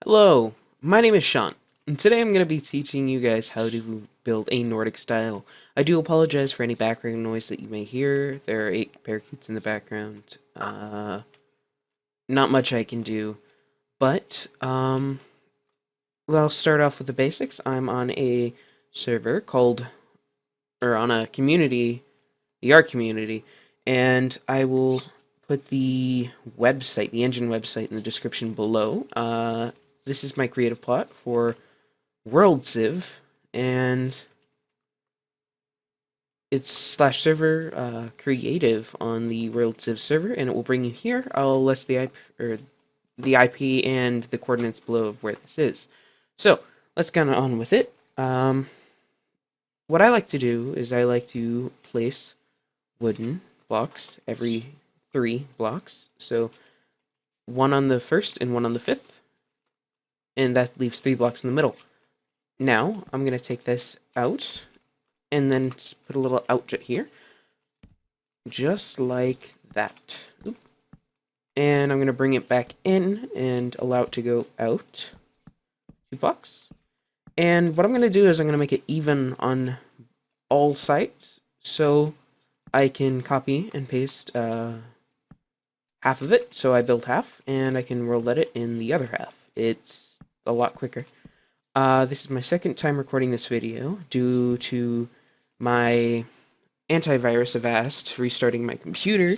Hello, my name is Sean, and today I'm going to be teaching you guys how to build a Nordic style. I do apologize for any background noise that you may hear. There are 8 parakeets in the background. Not much I can do, but well, I'll start off with the basics. I'm on a server on a community, the art community, and I will put the website, the engine website, in the description below. This is my creative plot for World Civ, and it's slash server creative on the World Civ server, and it will bring you here. I'll list the IP and the coordinates below of where this is. So let's get on with it. What I like to do is I like to place wooden blocks every 3 blocks. So one on the first and one on the fifth, and that leaves 3 blocks in the middle. Now I'm going to take this out and then put a little outlet here, just like that. Oop. And I'm going to bring it back in and allow it to go out 2 blocks. And what I'm going to do is I'm going to make it even on all sides, so I can copy and paste half of it. So I build half, and I can roll it in the other half. It's a lot quicker. This is my second time recording this video due to my antivirus Avast restarting my computer.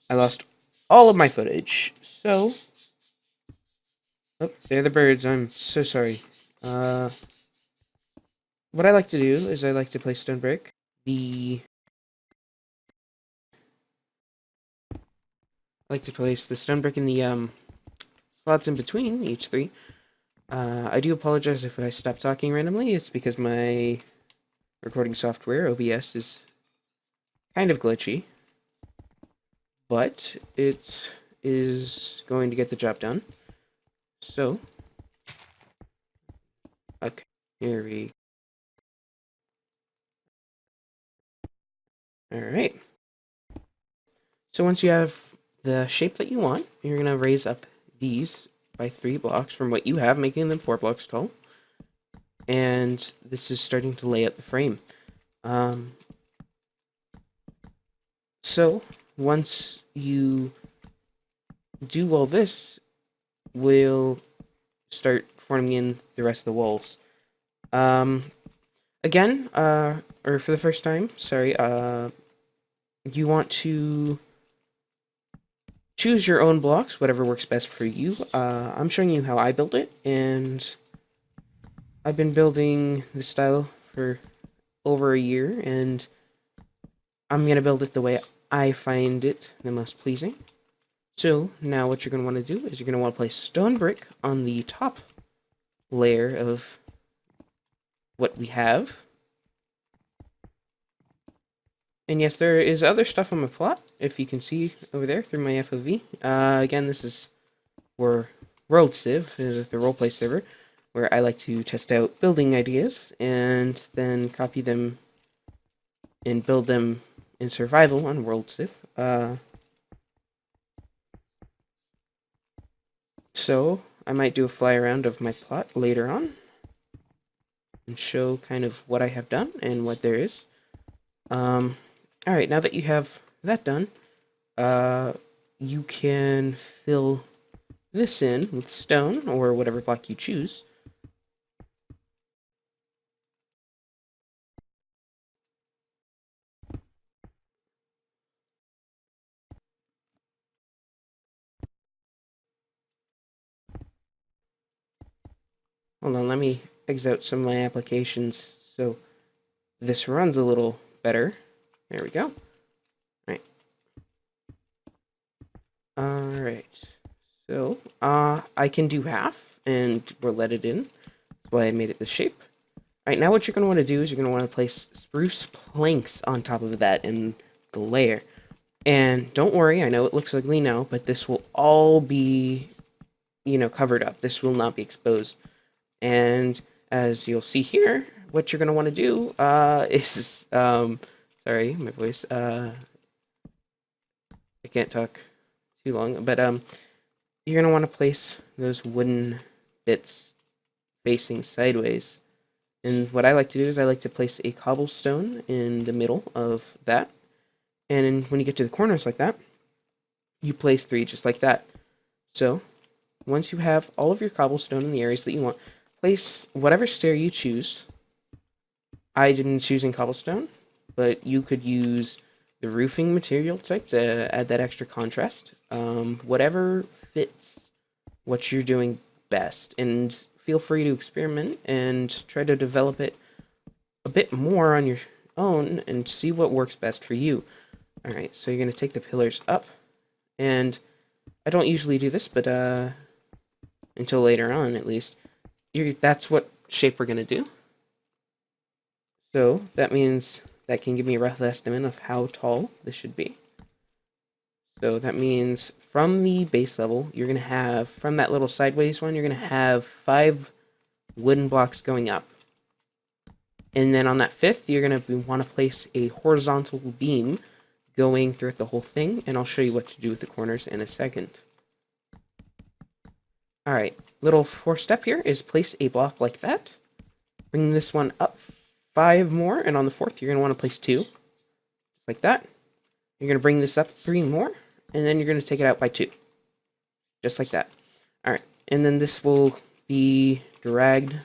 I lost all of my footage. So, oh, there are the birds. I'm so sorry. What I like to do is I like to place stone brick. I like to place the stone brick in the slots in between each 3. I do apologize if I stop talking randomly. It's because my recording software, OBS, is kind of glitchy, but it is going to get the job done. So, okay, here we go. Alright. So once you have the shape that you want, you're going to raise up these by 3 blocks from what you have, making them 4 blocks tall. And this is starting to lay out the frame. So once you do all this, we'll start forming in the rest of the walls. Again, or for the first time, sorry, you want to choose your own blocks, whatever works best for you. I'm showing you how I built it, and I've been building this style for over a year, and I'm going to build it the way I find it the most pleasing. So now what you're going to want to do is you're going to want to place stone brick on the top layer of what we have. And yes, there is other stuff on my plot, if you can see over there through my FOV. Again, this is for World Civ, the roleplay server, where I like to test out building ideas and then copy them and build them in survival on World Civ. So I might do a fly around of my plot later on and show kind of what I have done and what there is. Alright, now that you have that done, you can fill this in with stone or whatever block you choose. Hold on, let me exit out some of my applications so this runs a little better. There we go. Alright. So, I can do half, and we'll let it in. That's why I made it this shape. Alright, now what you're going to want to do is you're going to want to place spruce planks on top of that in the layer. And don't worry, I know it looks ugly now, but this will all be, covered up. This will not be exposed. And as you'll see here, what you're going to want to do is, sorry, my voice, I can't talk too long, but you're going to want to place those wooden bits facing sideways. And what I like to do is I like to place a cobblestone in the middle of that. And when you get to the corners like that, you place 3 just like that. So once you have all of your cobblestone in the areas that you want, place whatever stair you choose. I didn't choose in cobblestone, but you could use the roofing material type to add that extra contrast. Whatever fits what you're doing best, and feel free to experiment and try to develop it a bit more on your own and see what works best for you. Alright, so you're going to take the pillars up, and I don't usually do this, but until later on at least, that's what shape we're going to do. So that means that can give me a rough estimate of how tall this should be. So that means from the base level, you're going to have, from that little sideways one, you're going to have 5 wooden blocks going up. And then on that 5th, you're going to want to place a horizontal beam going throughout the whole thing, and I'll show you what to do with the corners in a second. Alright, little 4th step here is place a block like that. Bring this one up 5 more, and on the 4th, you're going to want to place 2. Like that. You're going to bring this up 3 more, and then you're going to take it out by 2. Just like that. Alright, and then this will be dragged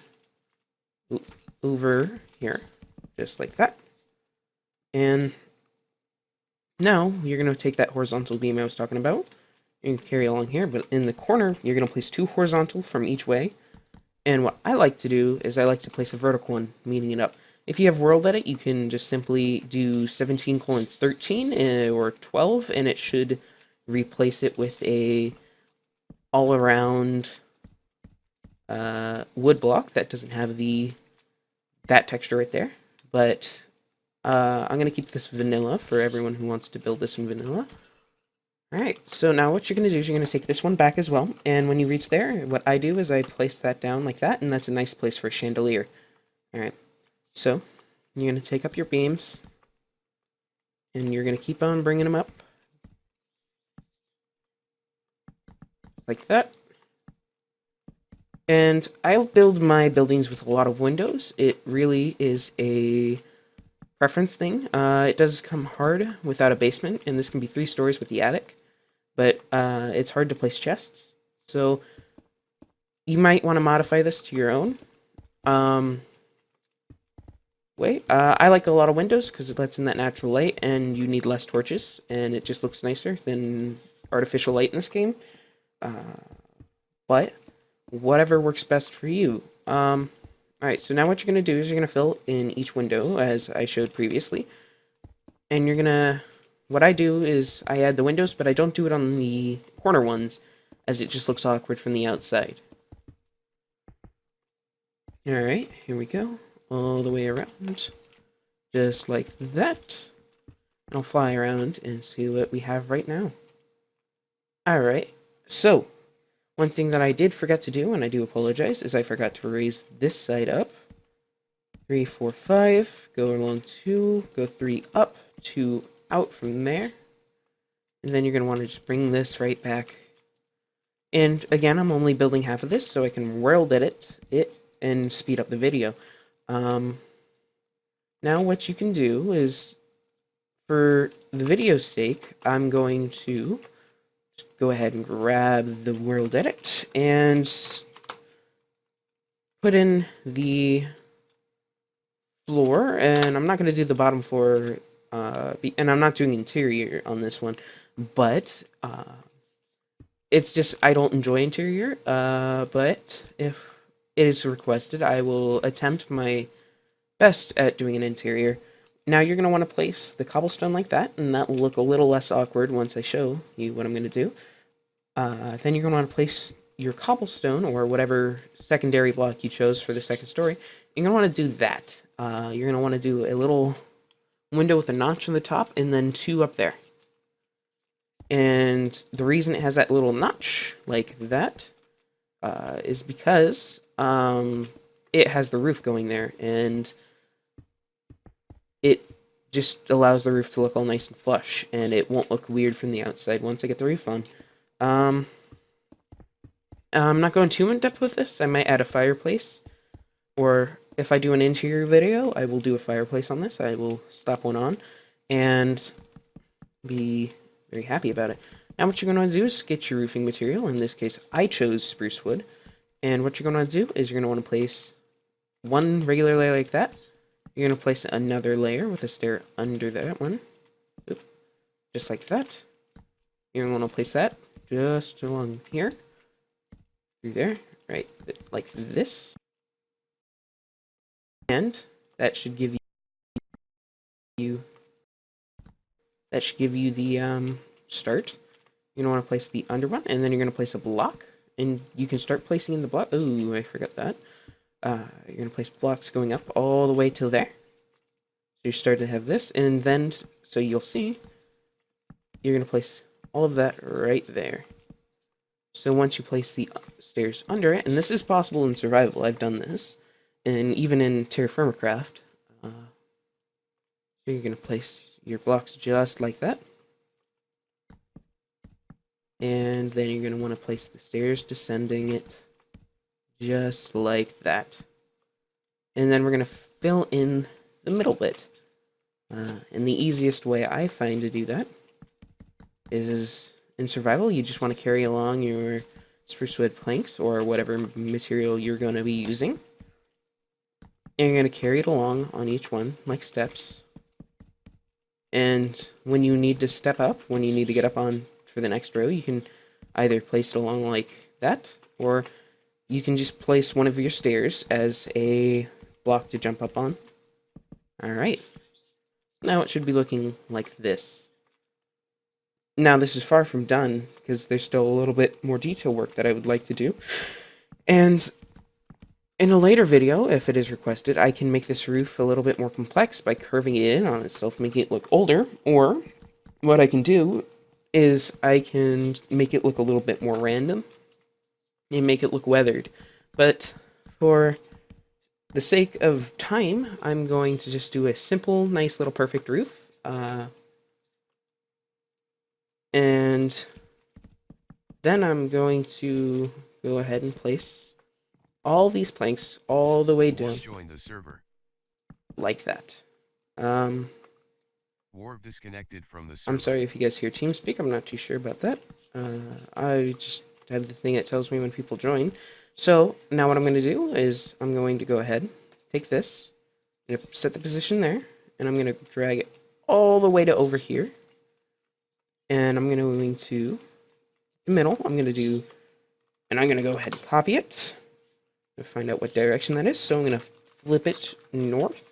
over here, just like that. And now you're going to take that horizontal beam I was talking about, and carry along here, but in the corner, you're going to place 2 horizontal from each way. And what I like to do is I like to place a vertical one, meeting it up. If you have world edit, you can just simply do 17:13 or 12, and it should replace it with a all-around wood block that doesn't have that texture right there. But I'm going to keep this vanilla for everyone who wants to build this in vanilla. Alright, so now what you're going to do is you're going to take this one back as well, and when you reach there, what I do is I place that down like that, and that's a nice place for a chandelier. Alright, so you're going to take up your beams, and you're going to keep on bringing them up, like that. And I'll build my buildings with a lot of windows. It really is a preference thing. It does come hard without a basement, and this can be 3 stories with the attic, but it's hard to place chests, so you might want to modify this to your own way. I like a lot of windows because it lets in that natural light, and you need less torches, and it just looks nicer than artificial light in this game. But whatever works best for you. Alright, so now what you're going to do is you're going to fill in each window, as I showed previously. And you're going to... What I do is I add the windows, but I don't do it on the corner ones, as it just looks awkward from the outside. Alright, here we go. All the way around. Just like that. I'll fly around and see what we have right now. Alright, so... One thing that I did forget to do, and I do apologize, is I forgot to raise this side up. 3, 4, 5, go along 2, go 3 up, 2 out from there. And then you're going to want to just bring this right back. And again, I'm only building half of this, so I can world edit it and speed up the video. Now what you can do is, for the video's sake, I'm going to go ahead and grab the world edit and put in the floor, and I'm not going to do the bottom floor, and I'm not doing interior on this one, but it's just I don't enjoy interior, but if it is requested, I will attempt my best at doing an interior. Now you're going to want to place the cobblestone like that, and that will look a little less awkward once I show you what I'm going to do. Then you're going to want to place your cobblestone, or whatever secondary block you chose for the second story. You're going to want to do that. You're going to want to do a little window with a notch on the top, and then 2 up there. And the reason it has that little notch like that is because it has the roof going there, and it just allows the roof to look all nice and flush, and it won't look weird from the outside once I get the roof on. I'm not going too in depth with this. I might add a fireplace, or if I do an interior video, I will do a fireplace on this. I will slap one on and be very happy about it. Now what you're going to do is get your roofing material. In this case, I chose spruce wood. And what you're going to do is you're going to want to place one regular layer like that. You're going to place another layer with a stair under that one. Oop. Just like that. You're going to want to place that just along here. Through there. Right. Like this. And that should give you the start. You're going to want to place the under one, and then you're going to place a block, and you can start placing in the block. Ooh, I forgot that. You're going to place blocks going up all the way till there. So you start to have this, and then, so you'll see, you're going to place all of that right there. So once you place the stairs under it, and this is possible in survival, I've done this, and even in Terra Firma Craft, so you're going to place your blocks just like that. And then you're going to want to place the stairs descending it just like that. And then we're going to fill in the middle bit. And the easiest way I find to do that is in survival, you just want to carry along your spruce wood planks or whatever material you're going to be using. And you're going to carry it along on each one like steps. And when you need to step up, when you need to get up on for the next row, you can either place it along like that, or you can just place one of your stairs as a block to jump up on. Alright. Now it should be looking like this. Now this is far from done, because there's still a little bit more detail work that I would like to do. And in a later video, if it is requested, I can make this roof a little bit more complex by curving it in on itself, making it look older, or what I can do is I can make it look a little bit more random and make it look weathered. But for the sake of time, I'm going to just do a simple, nice little perfect roof. And then I'm going to go ahead and place all these planks all the way down. Join the server. Like that. Warp disconnected from the server. I'm sorry if you guys hear TeamSpeak. I'm not too sure about that. I just have the thing that tells me when people join. So now what I'm going to do is I'm going to go ahead, take this, I'm going to set the position there, and I'm going to drag it all the way to over here. And I'm going to the middle. I'm going to go ahead and copy it to find out what direction that is. So I'm going to flip it north.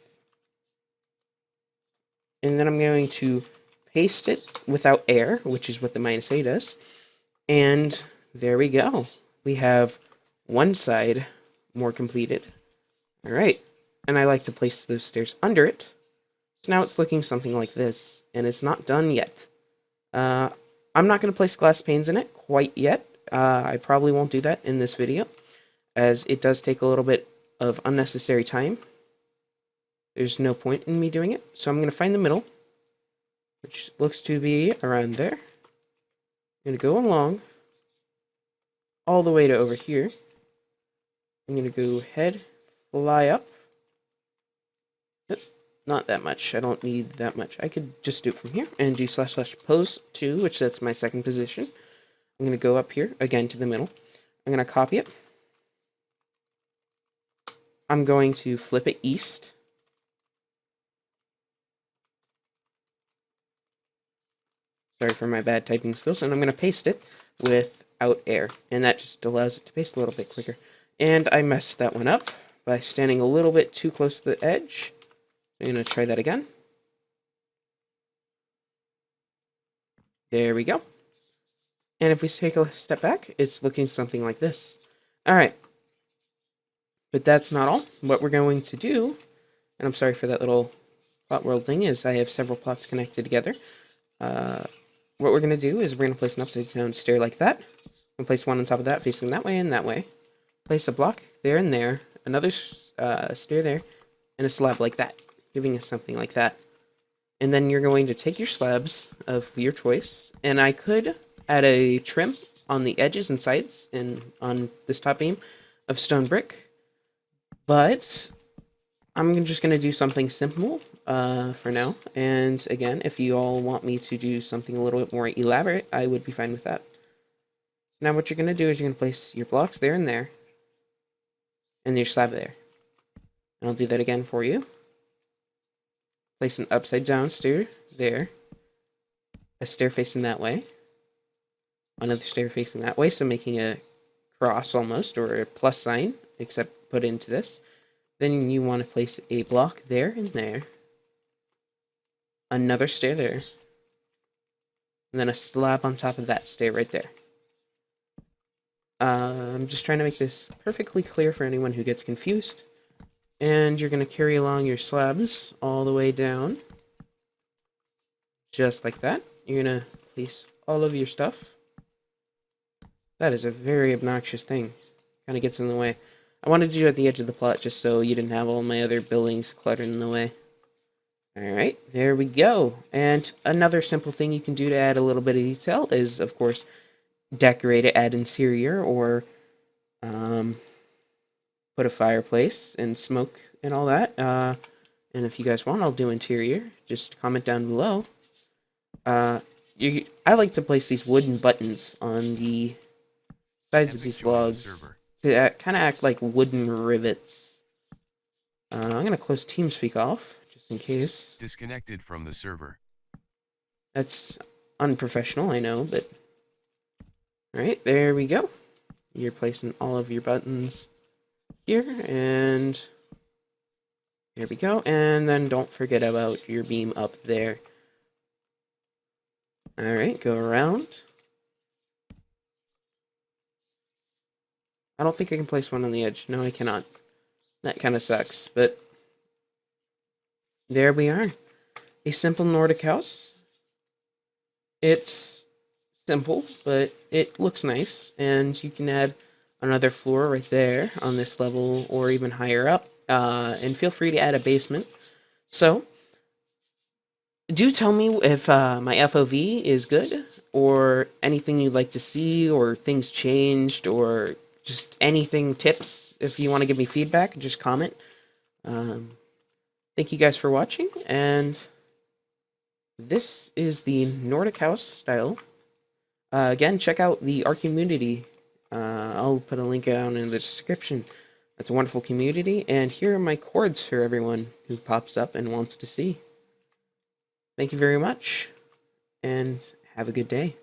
And then I'm going to paste it without air, which is what the -A does. And there we go. We have one side more completed. Alright. And I like to place those stairs under it. So now it's looking something like this. And it's not done yet. I'm not going to place glass panes in it quite yet. I probably won't do that in this video, as it does take a little bit of unnecessary time. There's no point in me doing it. So I'm going to find the middle, which looks to be around there. I'm going to go along all the way to over here. I'm going to go ahead, fly up. Not that much. I don't need that much. I could just do it from here and do //pose 2, which that's my second position. I'm going to go up here, again to the middle. I'm going to copy it. I'm going to flip it east. Sorry for my bad typing skills. And I'm going to paste it without air. And that just allows it to paste a little bit quicker. And I messed that one up by standing a little bit too close to the edge. I'm going to try that again. There we go. And if we take a step back, it's looking something like this. Alright. But that's not all. What we're going to do, and I'm sorry for that little plot world thing, is I have several plots connected together. What we're going to do is we're going to place an upside down stair like that. We'll place one on top of that, facing that way and that way. Place a block there and there, another stair there, and a slab like that, giving us something like that. And then you're going to take your slabs of your choice, and I could add a trim on the edges and sides and on this top beam of stone brick. But I'm just going to do something simple for now. And again, if you all want me to do something a little bit more elaborate, I would be fine with that. Now what you're going to do is you're going to place your blocks there, and your slab there. And I'll do that again for you. Place an upside down stair there. A stair facing that way. Another stair facing that way, so making a cross almost, or a plus sign, except put into this. Then you want to place a block there and there. Another stair there. And then a slab on top of that stair right there. I'm just trying to make this perfectly clear for anyone who gets confused. And you're going to carry along your slabs all the way down. Just like that. You're going to place all of your stuff. That is a very obnoxious thing. Kind of gets in the way. I wanted to do it at the edge of the plot just so you didn't have all my other buildings cluttered in the way. Alright, there we go. And another simple thing you can do to add a little bit of detail is, of course, decorate it, add interior, or put a fireplace and smoke and all that. And if you guys want, I'll do interior. Just comment down below. I like to place these wooden buttons on the sides of these logs to kind of act like wooden rivets. I'm going to close TeamSpeak off, just in case. Disconnected from the server. That's unprofessional, I know, but... Alright, there we go. You're placing all of your buttons here, and... There we go, and then don't forget about your beam up there. Alright, go around. I don't think I can place one on the edge. No, I cannot. That kind of sucks, but there we are. A simple Nordic house. It's simple, but it looks nice, and you can add another floor right there on this level or even higher up, and feel free to add a basement. So, do tell me if my FOV is good, or anything you'd like to see, or things changed, or just anything, tips. If you want to give me feedback, just comment. Thank you guys for watching, and this is the Nordic House style. Again, check out our community. I'll put a link down in the description. It's a wonderful community, and here are my chords for everyone who pops up and wants to see. Thank you very much, and have a good day.